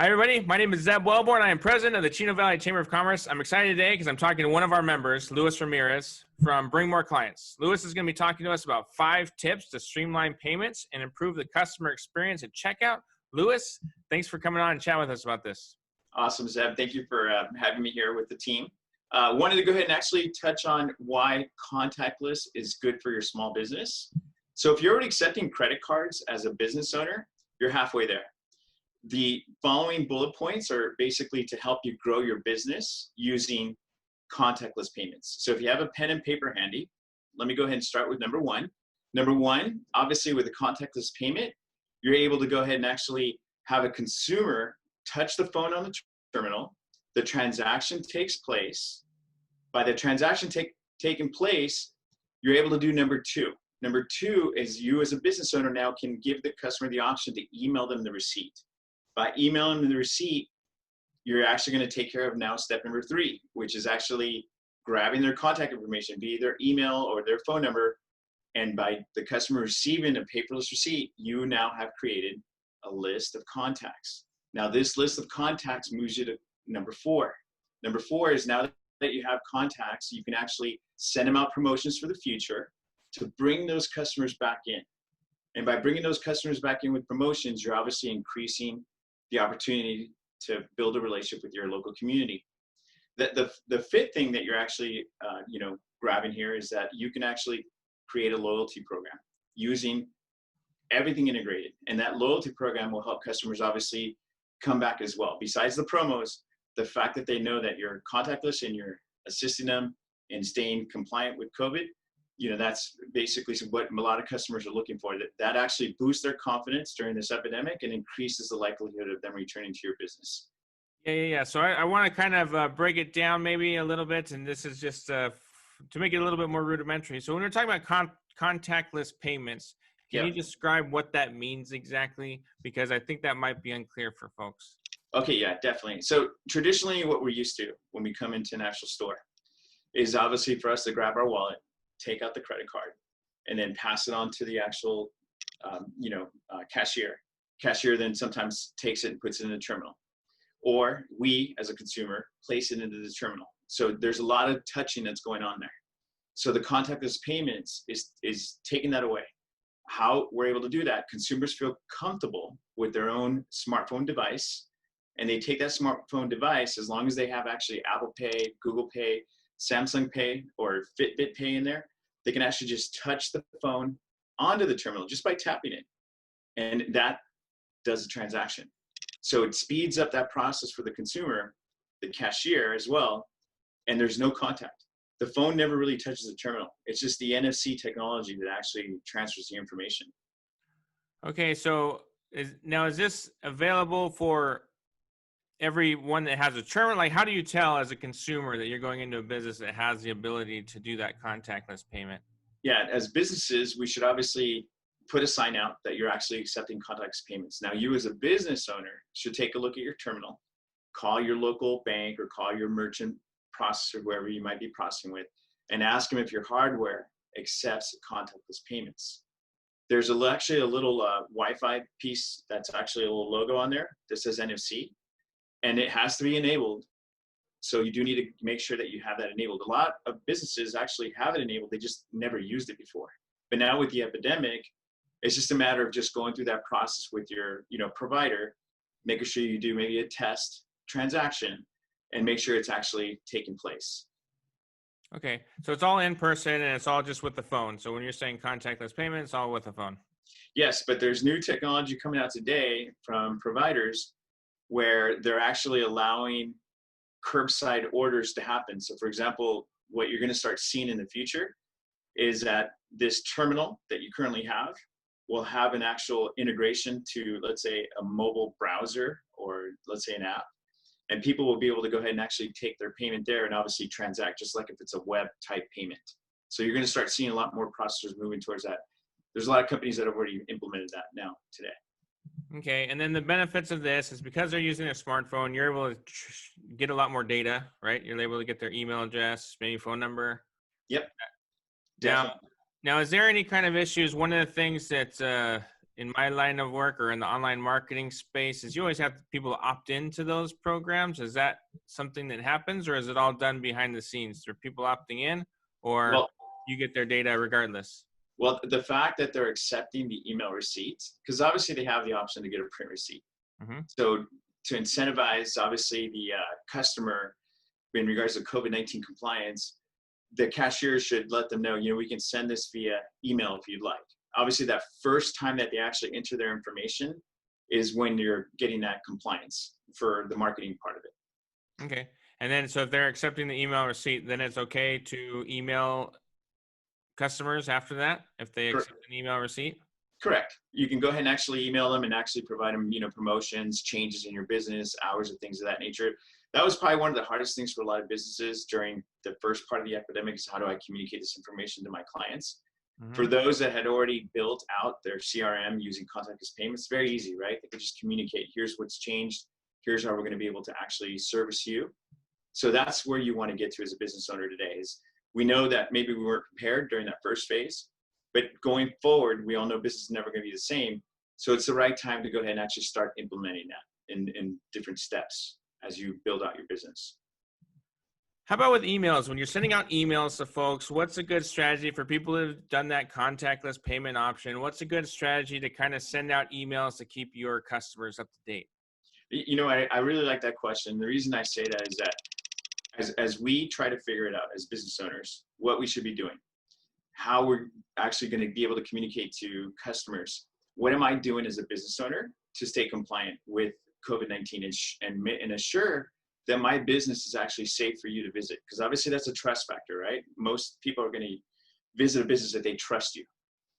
Hi, everybody. My name is Zeb Wellborn. I am president of the Chino Valley Chamber of Commerce. I'm excited today because I'm talking to one of our members, Luis Ramirez, from Bring More Clients. Luis is going to be talking to us about 5 tips to streamline payments and improve the customer experience at checkout. Luis, thanks for coming on and chatting with us about this. Awesome, Zeb. Thank you for having me here with the team. Wanted to go ahead and actually touch on why contactless is good for your small business. So if you're already accepting credit cards as a business owner, you're halfway there. The following bullet points are basically to help you grow your business using contactless payments. So if you have a pen and paper handy, let me go ahead and start with number one. Number one, obviously with a contactless payment, you're able to go ahead and actually have a consumer touch the phone on the terminal. The transaction takes place. By the transaction taking place, you're able to do number two. Number two is you as a business owner now can give the customer the option to email them the receipt. By emailing them the receipt, you're actually going to take care of now step number 3, which is actually grabbing their contact information, be it their email or their phone number. And by the customer receiving a paperless receipt, you now have created a list of contacts. Now this list of contacts moves you to number 4. Number 4 is now that you have contacts, you can actually send them out promotions for the future to bring those customers back in. And by bringing those customers back in with promotions, you're obviously increasing the opportunity to build a relationship with your local community. The fifth thing that you're actually grabbing here is that you can actually create a loyalty program using everything integrated. And that loyalty program will help customers obviously come back as well. Besides the promos, the fact that they know that you're contactless and you're assisting them in staying compliant with COVID, that's basically what a lot of customers are looking for. That actually boosts their confidence during this epidemic and increases the likelihood of them returning to your business. Yeah. So I want to kind of break it down maybe a little bit, and this is just to make it a little bit more rudimentary. So when we're talking about contactless payments, can you describe what that means exactly? Because I think that might be unclear for folks. Okay, yeah, definitely. So traditionally what we're used to when we come into an actual store is obviously for us to grab our wallet, take out the credit card, and then pass it on to the actual, cashier. Cashier then sometimes takes it and puts it in the terminal. Or we, as a consumer, place it into the terminal. So there's a lot of touching that's going on there. So the contactless payments is taking that away. How we're able to do that, consumers feel comfortable with their own smartphone device, and they take that smartphone device, as long as they have actually Apple Pay, Google Pay, Samsung Pay, or Fitbit Pay in there, they can actually just touch the phone onto the terminal just by tapping it. And that does the transaction. So it speeds up that process for the consumer, the cashier as well, and there's no contact. The phone never really touches the terminal. It's just the NFC technology that actually transfers the information. Okay, so is this available for everyone that has a terminal? Like, how do you tell as a consumer that you're going into a business that has the ability to do that contactless payment? Yeah, as businesses, we should obviously put a sign out that you're actually accepting contactless payments. Now, you as a business owner should take a look at your terminal, call your local bank or call your merchant processor, wherever you might be processing with, and ask them if your hardware accepts contactless payments. There's actually a little Wi-Fi piece that's actually a little logo on there that says NFC, and it has to be enabled. So you do need to make sure that you have that enabled. A lot of businesses actually have it enabled. They just never used it before. But now with the epidemic, it's just a matter of just going through that process with your provider, making sure you do maybe a test transaction and make sure it's actually taking place. Okay, so it's all in person and it's all just with the phone. So when you're saying contactless payment, it's all with the phone. Yes, but there's new technology coming out today from providers where they're actually allowing curbside orders to happen. So for example, what you're going to start seeing in the future is that this terminal that you currently have will have an actual integration to, let's say, a mobile browser or let's say an app. And people will be able to go ahead and actually take their payment there and obviously transact just like if it's a web type payment. So you're going to start seeing a lot more processors moving towards that. There's a lot of companies that have already implemented that now today. Okay, and then the benefits of this is because they're using a smartphone, you're able to get a lot more data, right? You're able to get their email address, maybe phone number. Yep. Now, is there any kind of issues? One of the things that in my line of work or in the online marketing space is you always have people opt into those programs. Is that something that happens, or is it all done behind the scenes? Are people opting in, or Well, you get their data regardless? well, the fact that they're accepting the email receipts, because obviously they have the option to get a print receipt. Mm-hmm. So to incentivize, obviously, the customer in regards to COVID-19 compliance, the cashier should let them know, we can send this via email if you'd like. Obviously, that first time that they actually enter their information is when you're getting that compliance for the marketing part of it. Okay. And then, so if they're accepting the email receipt, then it's okay to email customers after that if they accept an email receipt? Correct. You can go ahead and actually email them and actually provide them, promotions, changes in your business, hours, and things of that nature. That was probably one of the hardest things for a lot of businesses during the first part of the epidemic is how do I communicate this information to my clients? Mm-hmm. For those that had already built out their CRM using contactless payments, very easy, right? They could just communicate, here's what's changed, here's how we're going to be able to actually service you. So that's where you want to get to as a business owner today is we know that maybe we weren't prepared during that first phase, but going forward, we all know business is never going to be the same. So it's the right time to go ahead and actually start implementing that in different steps as you build out your business. How about with emails? When you're sending out emails to folks, what's a good strategy for people who've done that contactless payment option? What's a good strategy to kind of send out emails to keep your customers up to date? I really like that question. The reason I say that is that as we try to figure it out as business owners, what we should be doing, how we're actually going to be able to communicate to customers. What am I doing as a business owner to stay compliant with COVID-19 and assure that my business is actually safe for you to visit? Because obviously that's a trust factor, right? Most people are going to visit a business that they trust you.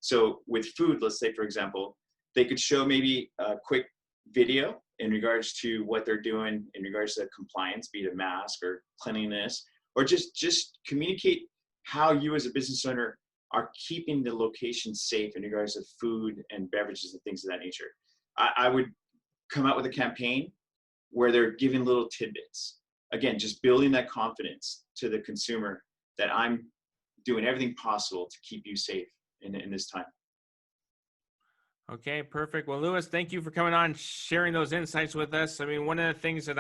So with food, let's say, for example, they could show maybe a quick video in regards to what they're doing in regards to compliance, be it a mask or cleanliness, or just communicate how you as a business owner are keeping the location safe in regards to food and beverages and things of that nature. I would come out with a campaign where they're giving little tidbits. Again, just building that confidence to the consumer that I'm doing everything possible to keep you safe in this time. Okay, perfect. Well, Louis, thank you for coming on, sharing those insights with us. I mean, one of the things that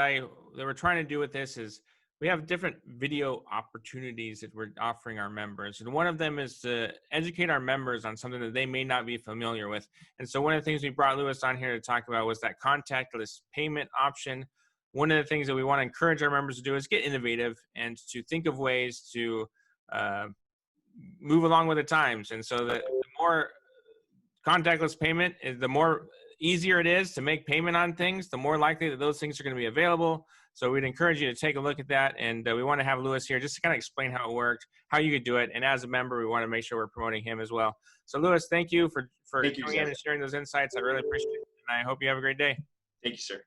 we're trying to do with this is we have different video opportunities that we're offering our members. And one of them is to educate our members on something that they may not be familiar with. And so one of the things we brought Louis on here to talk about was that contactless payment option. One of the things that we want to encourage our members to do is get innovative and to think of ways to move along with the times. And so the more contactless payment is, the more easier it is to make payment on things, the more likely that those things are going to be available. So we'd encourage you to take a look at that. And we want to have Louis here just to kind of explain how it worked, how you could do it. And as a member, we want to make sure we're promoting him as well. So Louis, thank you for coming in and sharing those insights. I really appreciate it. And I hope you have a great day. Thank you, sir.